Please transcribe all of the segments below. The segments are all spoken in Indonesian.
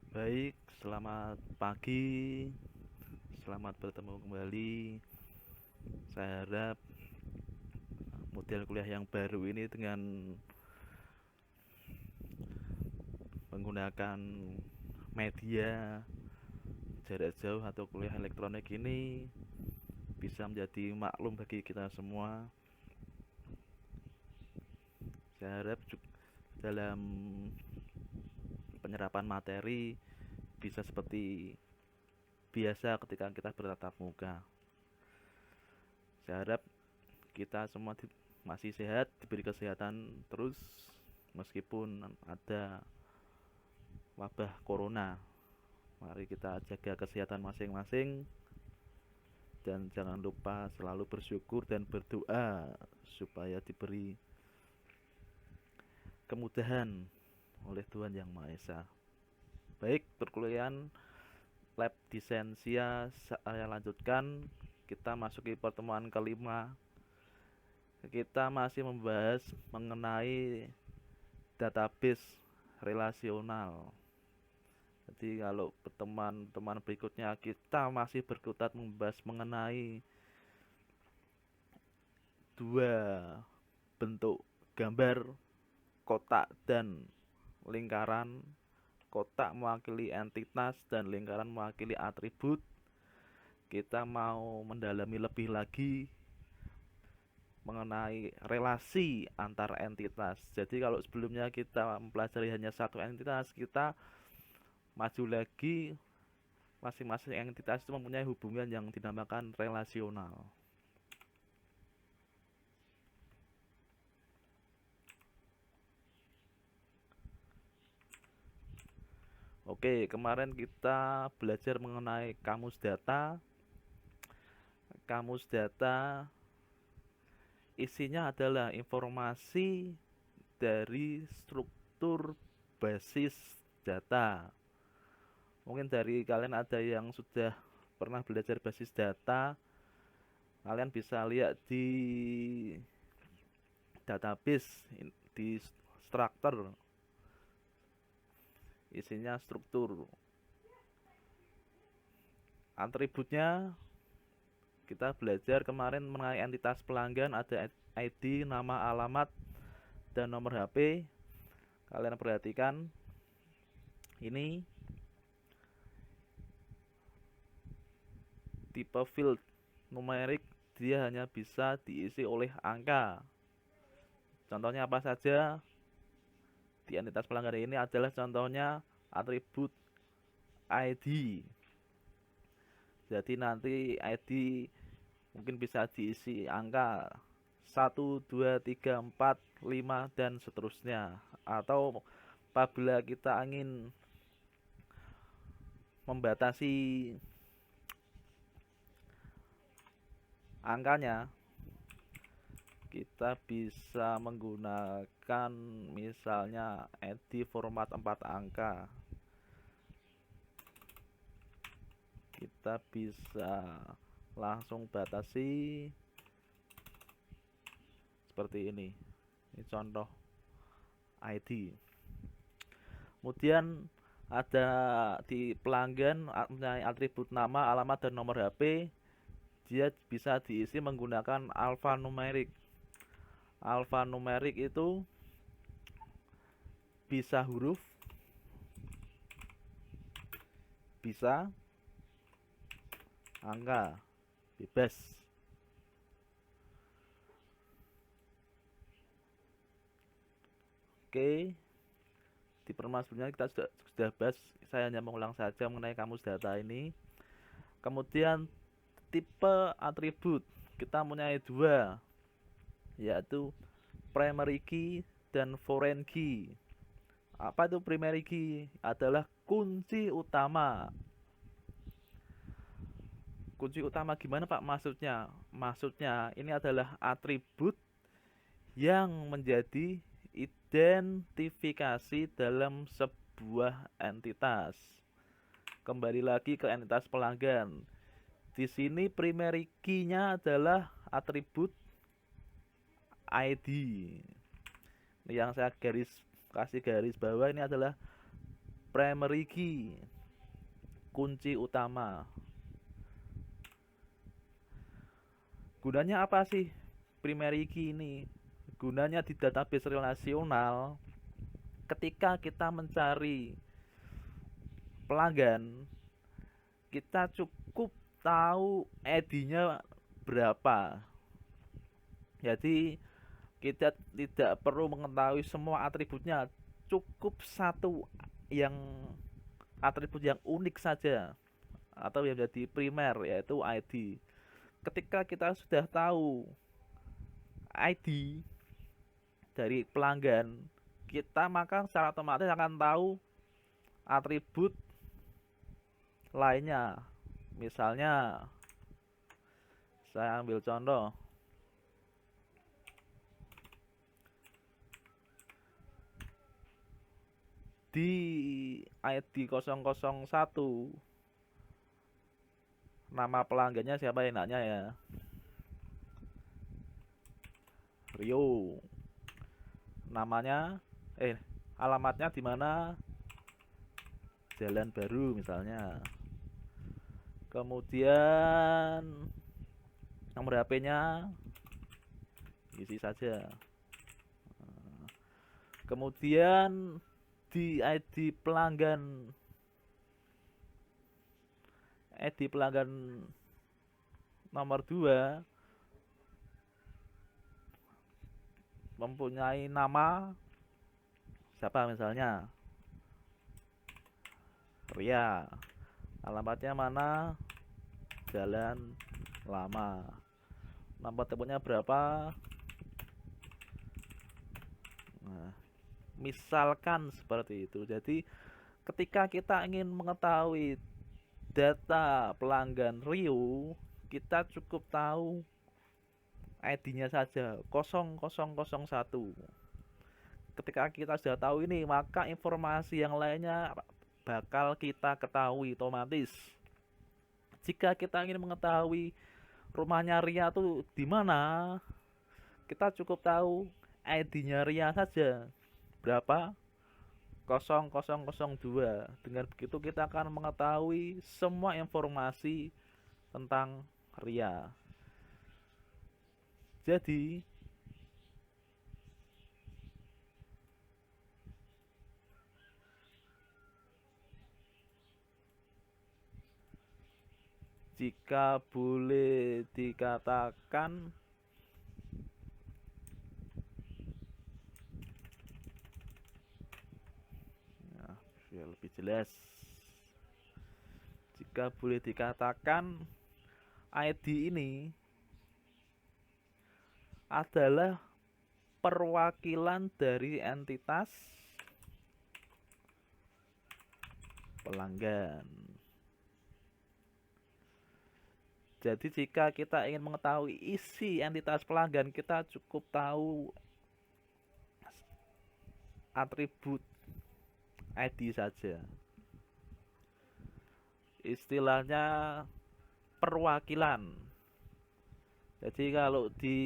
Baik, selamat pagi, selamat bertemu kembali. Saya harap model kuliah yang baru ini dengan menggunakan media jarak jauh atau kuliah elektronik ini bisa menjadi maklum bagi kita semua. Saya harap dalam penyerapan materi bisa seperti biasa ketika kita bertatap muka. Saya harap kita semua masih sehat, diberi kesehatan terus meskipun ada wabah corona. Mari kita jaga kesehatan masing-masing dan jangan lupa selalu bersyukur dan berdoa supaya diberi kemudahan oleh Tuhan Yang Maha Esa. Baik, perkuliahan lab disensia saya lanjutkan. Kita masuki pertemuan kelima. Kita masih membahas mengenai database relasional. Jadi kalau pertemuan berikutnya kita masih berkutat membahas mengenai dua bentuk gambar, kotak dan lingkaran. Kotak mewakili entitas dan lingkaran mewakili atribut. Kita mau mendalami lebih lagi mengenai relasi antar entitas. Jadi kalau sebelumnya kita mempelajari hanya satu entitas, kita maju lagi, masing-masing entitas itu mempunyai hubungan yang dinamakan relasional. Oke, kemarin kita belajar mengenai kamus data. Kamus data isinya adalah informasi dari struktur basis data. Mungkin dari kalian ada yang sudah pernah belajar basis data, kalian bisa lihat di database, di structure, isinya struktur. Atributnya kita belajar kemarin mengenai entitas pelanggan, ada ID, nama, alamat, dan nomor HP. Kalian perhatikan ini tipe field numerik, dia hanya bisa diisi oleh angka. Contohnya apa saja? Di entitas pelanggan ini adalah contohnya atribut ID. Jadi nanti ID mungkin bisa diisi angka 1, 2, 3, 4, 5 dan seterusnya. Atau apabila kita ingin membatasi angkanya, kita bisa menggunakan misalnya ID format 4 angka. Kita bisa langsung batasi seperti ini. Ini contoh ID. Kemudian ada di pelanggan atribut nama, alamat, dan nomor HP. Dia bisa diisi menggunakan alfanumerik. Alfanumerik itu bisa huruf, bisa angka, bebas. Oke, di pertemuan sebelumnya kita sudah bahas, saya hanya mengulang saja mengenai kamus data ini. Kemudian tipe atribut kita mempunyai dua, yaitu primary key dan foreign key. Apa itu primary key? Adalah kunci utama. Kunci utama gimana Pak maksudnya? Maksudnya ini adalah atribut yang menjadi identifikasi dalam sebuah entitas. Kembali lagi ke entitas pelanggan. Di sini primary key-nya adalah atribut ID. Yang saya kasih garis bawah ini adalah primary key, kunci utama. Gunanya apa sih primary key ini? Gunanya di database relasional, ketika kita mencari pelanggan, kita cukup tahu ID-nya berapa. Jadi kita tidak perlu mengetahui semua atributnya, cukup satu yang atribut yang unik saja atau yang menjadi primer, yaitu ID. Ketika kita sudah tahu ID dari pelanggan kita, maka secara otomatis akan tahu atribut lainnya. Misalnya saya ambil contoh, di ID 001 nama pelanggannya siapa enaknya ya, Rio. Namanya alamatnya di mana? Jalan Baru misalnya. Kemudian nomor HP-nya isi saja. Kemudian di ID pelanggan nomor 2 mempunyai nama siapa, misalnya Ria. Alamatnya mana? Jalan Lama. Nomor teleponnya berapa? Nah, misalkan seperti itu. Jadi ketika kita ingin mengetahui data pelanggan Rio, kita cukup tahu ID-nya saja 0001. Ketika kita sudah tahu ini, maka informasi yang lainnya bakal kita ketahui otomatis. Jika kita ingin mengetahui rumahnya Ria itu di mana, kita cukup tahu ID-nya Ria saja berapa, 0002. Dengan begitu kita akan mengetahui semua informasi tentang Ria. Jadi jika boleh dikatakan, nah, biar lebih jelas, jika boleh dikatakan ID ini adalah perwakilan dari entitas pelanggan. Jadi jika kita ingin mengetahui isi entitas pelanggan, kita cukup tahu atribut ID saja. Istilahnya perwakilan. Jadi kalau di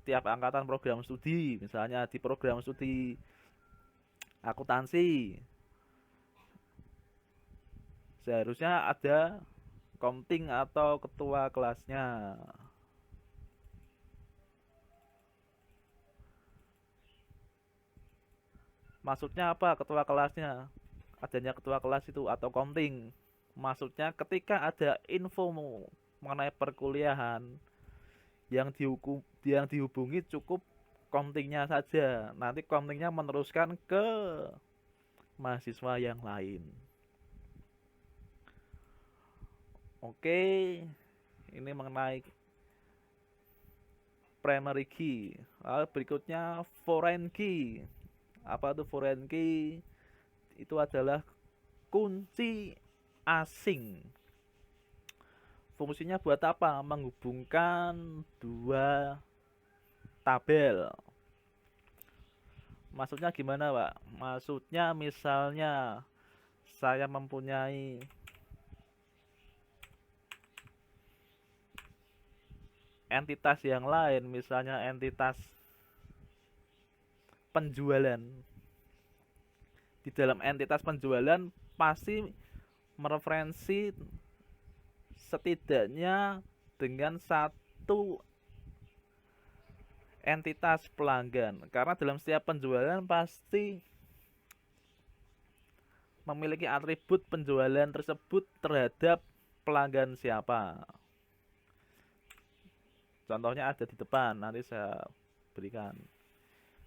tiap angkatan program studi, misalnya di program studi akuntansi, seharusnya ada komting atau ketua kelasnya. Maksudnya apa ketua kelasnya? Adanya ketua kelas itu atau komting. Maksudnya ketika ada info mengenai perkuliahan yang dihubungi cukup komtingnya saja. Nanti komtingnya meneruskan ke mahasiswa yang lain. Oke, ini mengenai primary key. Lalu berikutnya foreign key. Apa itu foreign key? Itu adalah kunci asing. Fungsinya buat apa? Menghubungkan dua tabel. Maksudnya gimana, Pak? Maksudnya misalnya saya mempunyai entitas yang lain, misalnya entitas penjualan. di dalam entitas penjualan pasti mereferensi setidaknya dengan satu entitas pelanggan, karena dalam setiap penjualan pasti memiliki atribut penjualan tersebut terhadap pelanggan siapa. Contohnya ada di depan, nanti saya berikan.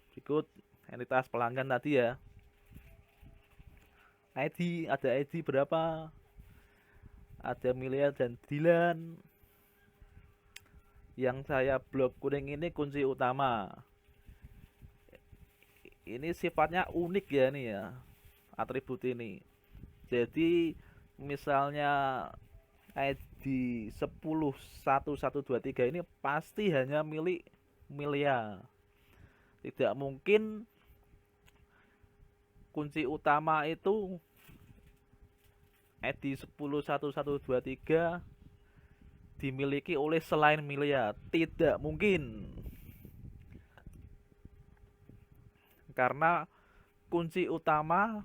Berikut entitas pelanggan tadi ya. ID, ada ID berapa? Ada Milia dan Dilan. Yang saya blok kuning ini kunci utama. Ini sifatnya unik ya nih ya, atribut ini. Jadi misalnya ID 101123 ini pasti hanya milik Milia. Tidak mungkin kunci utama itu ID 101123 dimiliki oleh selain Milia. Tidak mungkin. Karena kunci utama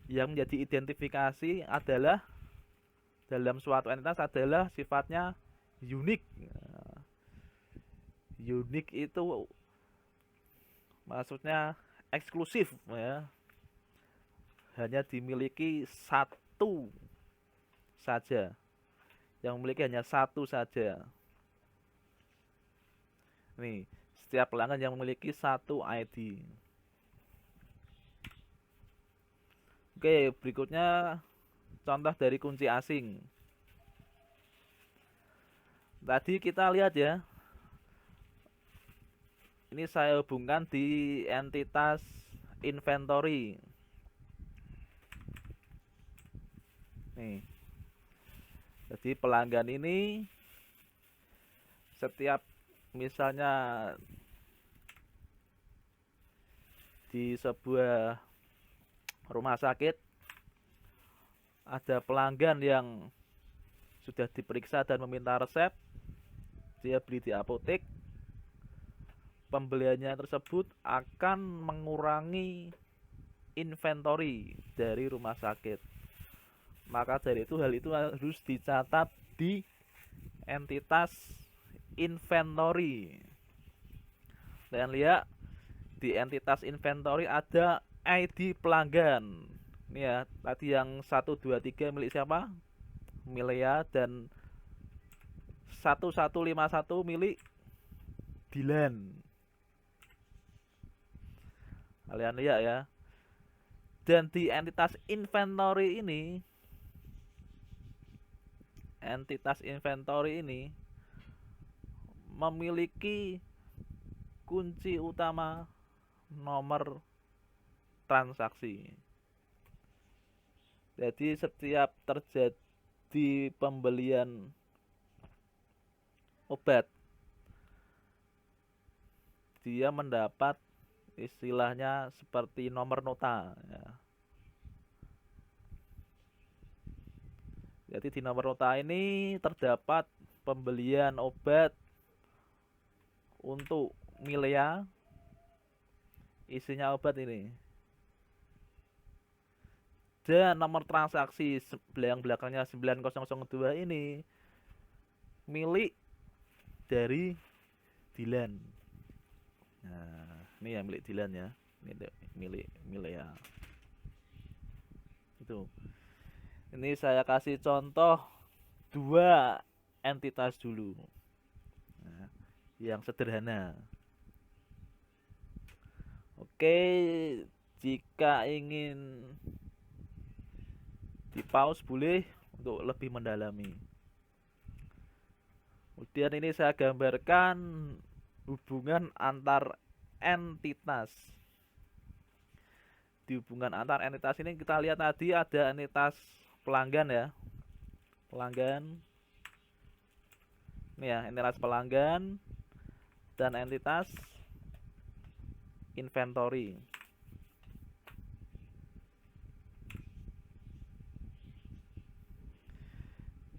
yang menjadi identifikasi adalah dalam suatu entitas adalah sifatnya unik. Unik itu maksudnya eksklusif ya. Hanya dimiliki satu saja. Yang memiliki hanya satu saja. Nih, setiap pelanggan yang memiliki satu ID. Oke, berikutnya contoh dari kunci asing. Tadi kita lihat ya. Ini saya hubungkan di entitas inventory. Nih. Jadi pelanggan ini setiap misalnya di sebuah rumah sakit ada pelanggan yang sudah diperiksa dan meminta resep, dia beli di apotek, pembeliannya tersebut akan mengurangi inventory dari rumah sakit. Maka dari itu hal itu harus dicatat di entitas inventory. Dan lihat di entitas inventory ada ID pelanggan. Ini ya, tadi yang 123 milik siapa? Milia, dan 1151 milik Dilan. Kalian lihat ya. Dan di entitas inventory ini memiliki kunci utama nomor transaksi. Jadi setiap terjadi pembelian obat, dia mendapat istilahnya seperti nomor nota ya. Jadi di nomor nota ini terdapat pembelian obat untuk Milia, isinya obat ini. Dan nomor transaksi yang belakangnya 9002 ini milik dari Dilan. Nah, ini yang milik Dilan ya. Ini milik Milia. Itu. Ini saya kasih contoh dua entitas dulu. Nah, yang sederhana. Oke, jika ingin di pause boleh untuk lebih mendalami. Kemudian ini saya gambarkan hubungan antar entitas. Di hubungan antar entitas ini kita lihat tadi ada entitas pelanggan ya. Pelanggan. Ini ya, entitas pelanggan dan entitas inventory.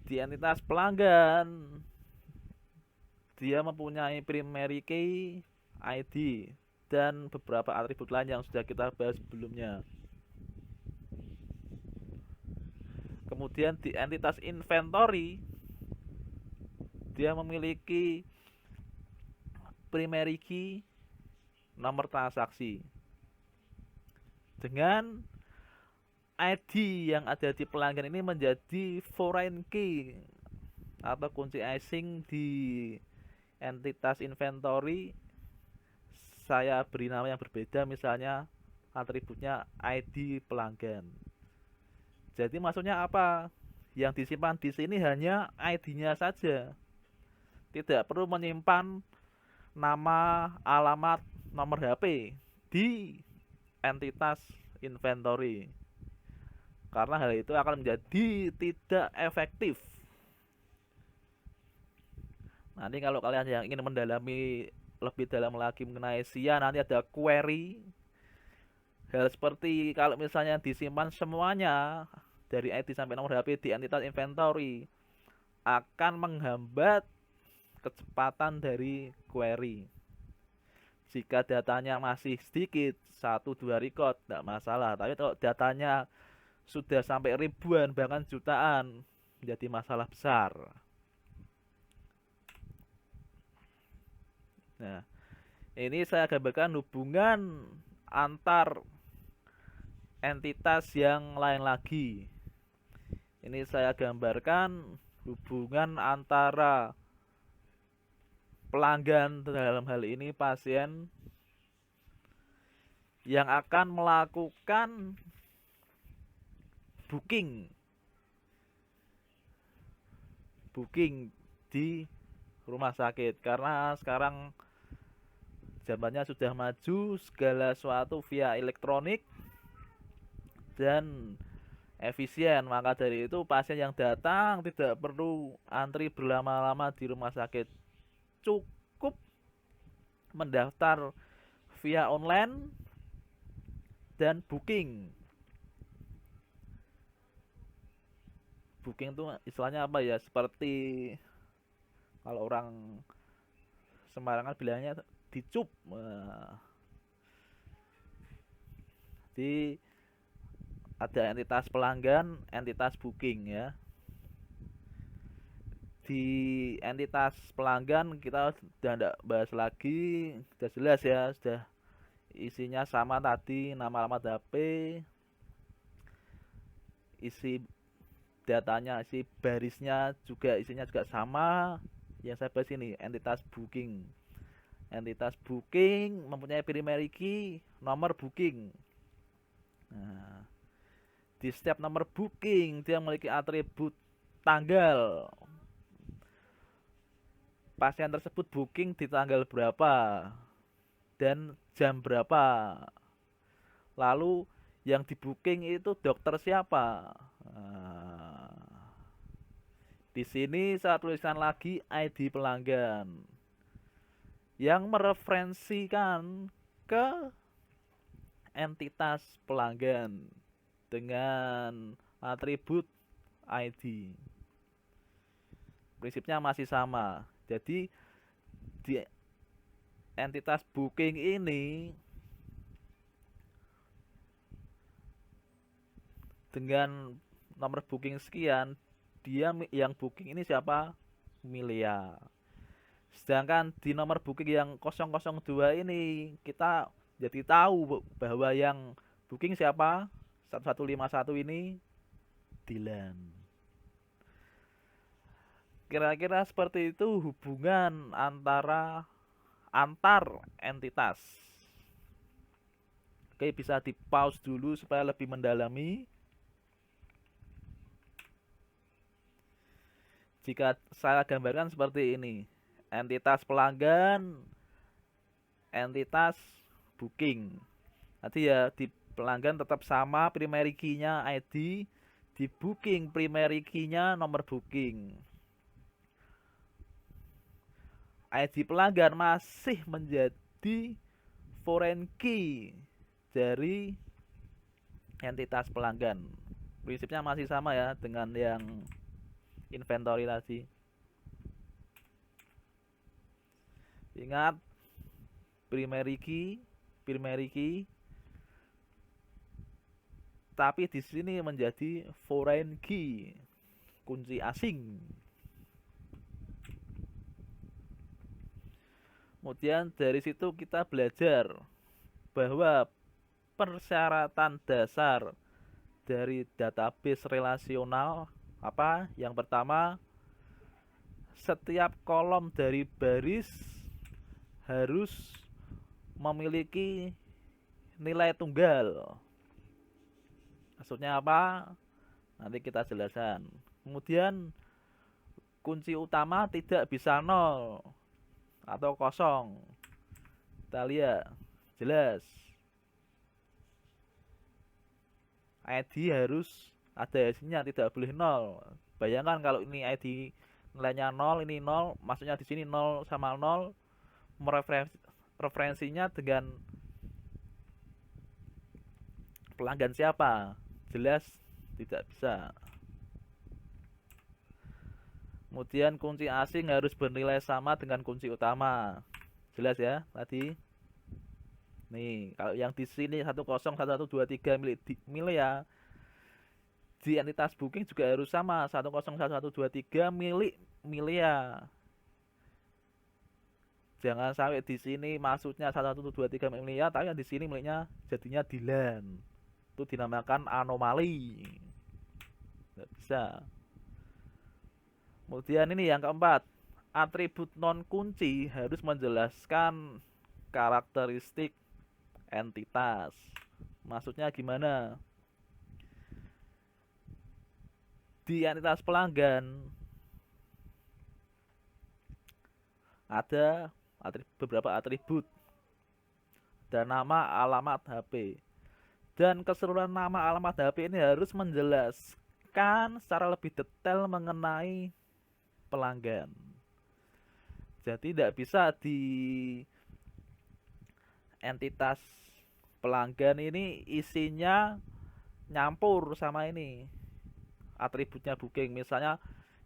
Di entitas pelanggan dia mempunyai primary key ID dan beberapa atribut lain yang sudah kita bahas sebelumnya. Kemudian di entitas inventory, dia memiliki primary key, nomor transaksi. Dengan ID yang ada di pelanggan ini menjadi foreign key atau kunci asing di entitas inventory, saya beri nama yang berbeda, misalnya atributnya ID pelanggan. Jadi maksudnya apa? Yang disimpan di sini hanya ID-nya saja. Tidak perlu menyimpan nama, alamat, nomor HP di entitas inventory. Karena hal itu akan menjadi tidak efektif. Nanti kalau kalian yang ingin mendalami lebih dalam lagi mengenai SIA, nanti ada query. Hal seperti kalau misalnya disimpan semuanya dari ID sampai nomor HP di entitas inventory, akan menghambat kecepatan dari query. Jika datanya masih sedikit, 1-2 record, tidak masalah. Tapi kalau datanya sudah sampai ribuan bahkan jutaan, menjadi masalah besar. Nah, ini saya gambarkan hubungan antar entitas yang lain lagi. Ini saya gambarkan hubungan antara pelanggan, dalam hal ini pasien, yang akan melakukan booking di rumah sakit. Karena sekarang zamannya sudah maju, segala sesuatu via elektronik dan efisien. Maka dari itu pasien yang datang tidak perlu antri berlama-lama di rumah sakit, cukup mendaftar via online dan booking itu istilahnya apa ya, seperti kalau orang Semarangan bilangnya dicup. Jadi ada entitas pelanggan, entitas booking ya. Di entitas pelanggan kita sudah tidak bahas lagi, sudah jelas ya, sudah isinya sama tadi, nama, alamat HP, isi datanya, isi barisnya juga isinya juga sama. Yang saya bahas ini entitas booking. Entitas booking mempunyai primary key, nomor booking. Nah, di setiap nomor booking dia memiliki atribut tanggal. Pasien tersebut booking di tanggal berapa dan jam berapa. Lalu yang di booking itu dokter siapa. Nah, di sini saya tuliskan lagi ID pelanggan yang mereferensikan ke entitas pelanggan dengan atribut ID. Prinsipnya masih sama. Jadi di entitas booking ini dengan nomor booking sekian, dia yang booking ini siapa? Milia. Sedangkan di nomor booking yang 002 ini kita jadi tahu bahwa yang booking siapa? 1151 ini Dilan. Kira-kira seperti itu hubungan antar entitas. Oke, bisa di pause dulu supaya lebih mendalami. Jika saya gambarkan seperti ini, entitas pelanggan, entitas booking. Nanti ya di pelanggan tetap sama primary key-nya ID, di booking primary key-nya nomor booking. ID pelanggan masih menjadi foreign key dari entitas pelanggan. Prinsipnya masih sama ya dengan yang inventory tadi. Ingat, primary key, primary key, tapi di sini menjadi foreign key, kunci asing. Kemudian dari situ kita belajar bahwa persyaratan dasar dari database relasional apa? Yang pertama, setiap kolom dari baris harus memiliki nilai tunggal. Maksudnya apa? Nanti kita jelaskan. Kemudian kunci utama tidak bisa nol atau kosong. Kita lihat jelas. ID harus ada hasilnya, tidak boleh nol. Bayangkan kalau ini ID nilainya 0, ini 0, maksudnya di sini 0 sama 0 referensinya dengan pelanggan siapa? Jelas tidak bisa. Kemudian kunci asing harus bernilai sama dengan kunci utama. Jelas ya tadi. Nih, kalau yang di sini 101123 milik ya. Di entitas booking juga harus sama, 101123 milik Milia. Jangan sampai di sini maksudnya 1123 milik Milia, tapi yang di sini miliknya jadinya Dilan. Itu dinamakan anomali. Nggak bisa. Kemudian ini yang keempat, atribut non kunci harus menjelaskan karakteristik entitas. Maksudnya gimana? Di entitas pelanggan ada beberapa atribut, dan nama, alamat HP. Dan keseluruhan nama, alamat HP ini harus menjelaskan secara lebih detail mengenai pelanggan. Jadi tidak bisa di entitas pelanggan ini isinya nyampur sama ini atributnya booking. Misalnya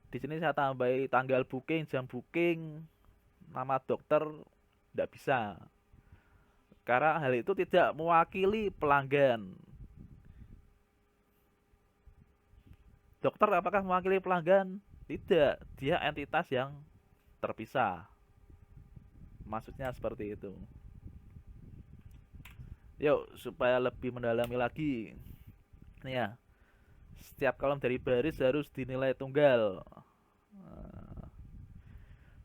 di sini saya tambahi tanggal booking, jam booking, nama dokter, tidak bisa. Karena hal itu tidak mewakili pelanggan. Dokter apakah mewakili pelanggan? Tidak, dia entitas yang terpisah. Maksudnya seperti itu. Yuk, supaya lebih mendalami lagi. Nih ya, setiap kolom dari baris harus dinilai tunggal.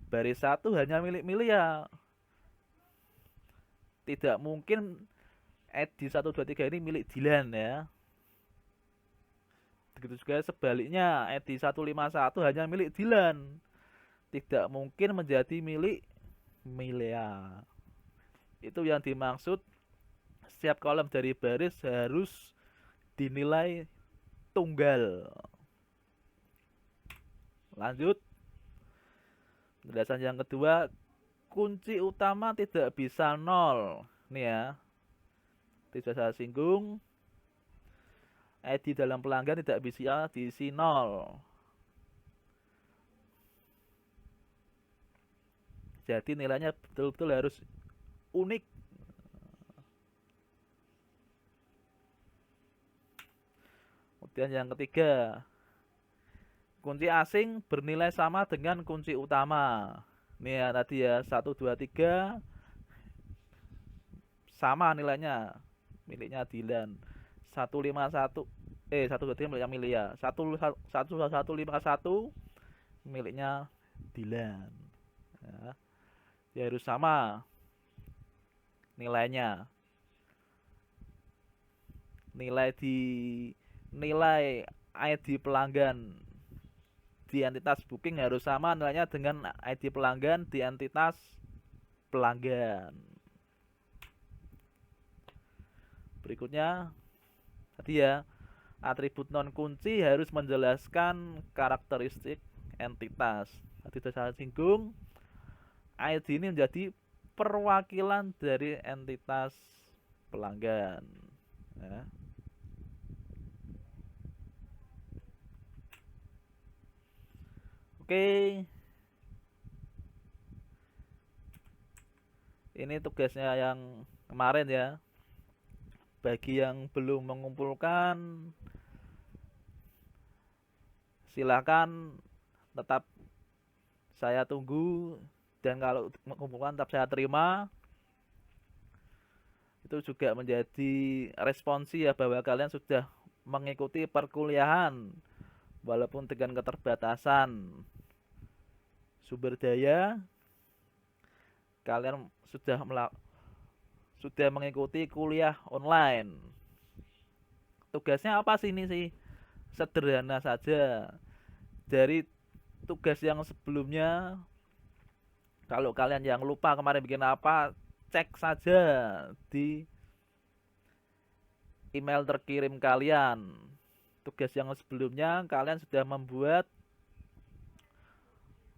Baris 1 hanya milik Milia. Tidak mungkin ID 123 ini milik Dilan ya. Begitu juga sebaliknya, ID 151 hanya milik Dilan. Tidak mungkin menjadi milik Milia. Itu yang dimaksud setiap kolom dari baris harus dinilai tunggal. Lanjut. Penjelasan yang kedua, kunci utama tidak bisa nol. Nih ya, tidak saya singgung. ID dalam pelanggan tidak bisa diisi nol. Jadi nilainya betul-betul harus unik. Kemudian yang ketiga, kunci asing bernilai sama dengan kunci utama. Nih ya tadi ya, 1 2 3 sama nilainya. Miliknya Dilan. 151 1 2 3 miliknya Milia. 1151 miliknya Dilan. Ya. Ya harus sama nilainya. Nilai ID pelanggan di entitas booking harus sama nilainya dengan ID pelanggan di entitas pelanggan. Berikutnya tadi ya, atribut non kunci harus menjelaskan karakteristik entitas. Tadi sudah saya singgung, ID ini menjadi perwakilan dari entitas pelanggan ya. Oke, ini tugasnya yang kemarin ya. Bagi yang belum mengumpulkan, silakan tetap saya tunggu, dan kalau mengumpulkan tetap saya terima. Itu juga menjadi responsi ya, bahwa kalian sudah mengikuti perkuliahan walaupun dengan keterbatasan sumber daya. Kalian sudah mengikuti kuliah online. Tugasnya apa sih ini sih? Sederhana saja. Dari tugas yang sebelumnya, kalau kalian yang lupa kemarin bikin apa, cek saja di email terkirim kalian. Tugas yang sebelumnya kalian sudah membuat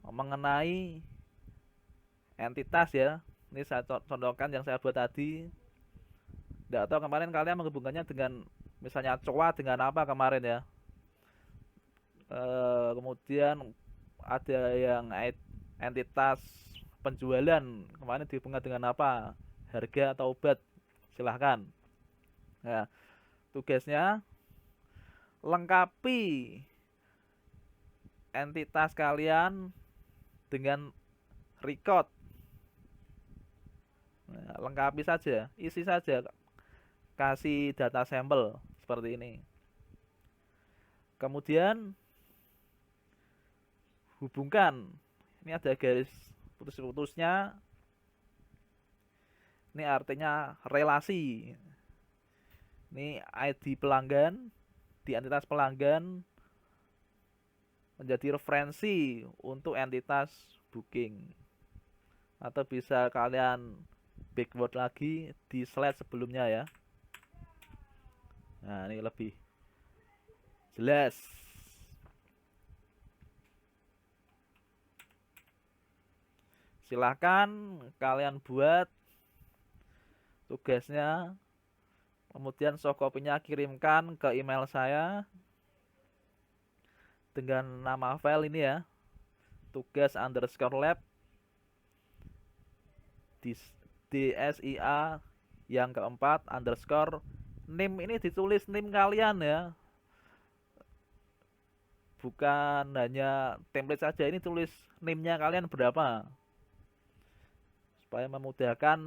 mengenai entitas ya. Ini saya contohkan yang saya buat tadi. Tidak tahu kemarin kalian menghubungkannya dengan misalnya coa dengan apa kemarin ya. Kemudian ada yang entitas penjualan, kemarin dihubungkan dengan apa, harga atau obat, silahkan. Nah, tugasnya lengkapi entitas kalian dengan record. Nah, lengkapi saja, isi saja, kasih data sampel seperti ini. Kemudian hubungkan, ini ada garis putus-putusnya, ini artinya relasi. Ini ID pelanggan, di entitas pelanggan menjadi referensi untuk entitas booking. Atau bisa kalian backward lagi di slide sebelumnya ya. Nah, ini lebih jelas. Silahkan kalian buat tugasnya, kemudian soft copy-nya kirimkan ke email saya dengan nama file ini ya, tugas_lab DSIA yang keempat underscore name. Ini ditulis name kalian ya, bukan hanya template saja, ini tulis name-nya kalian berapa supaya memudahkan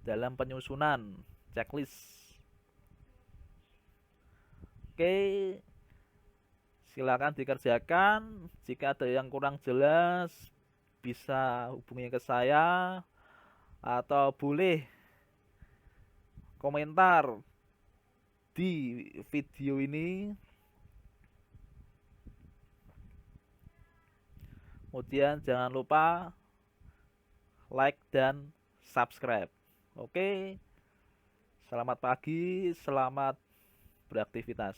dalam penyusunan checklist. Oke, silakan dikerjakan. Jika ada yang kurang jelas bisa hubungi ke saya, atau boleh komentar di video ini. Kemudian jangan lupa like dan subscribe. Oke, selamat pagi, selamat beraktivitas.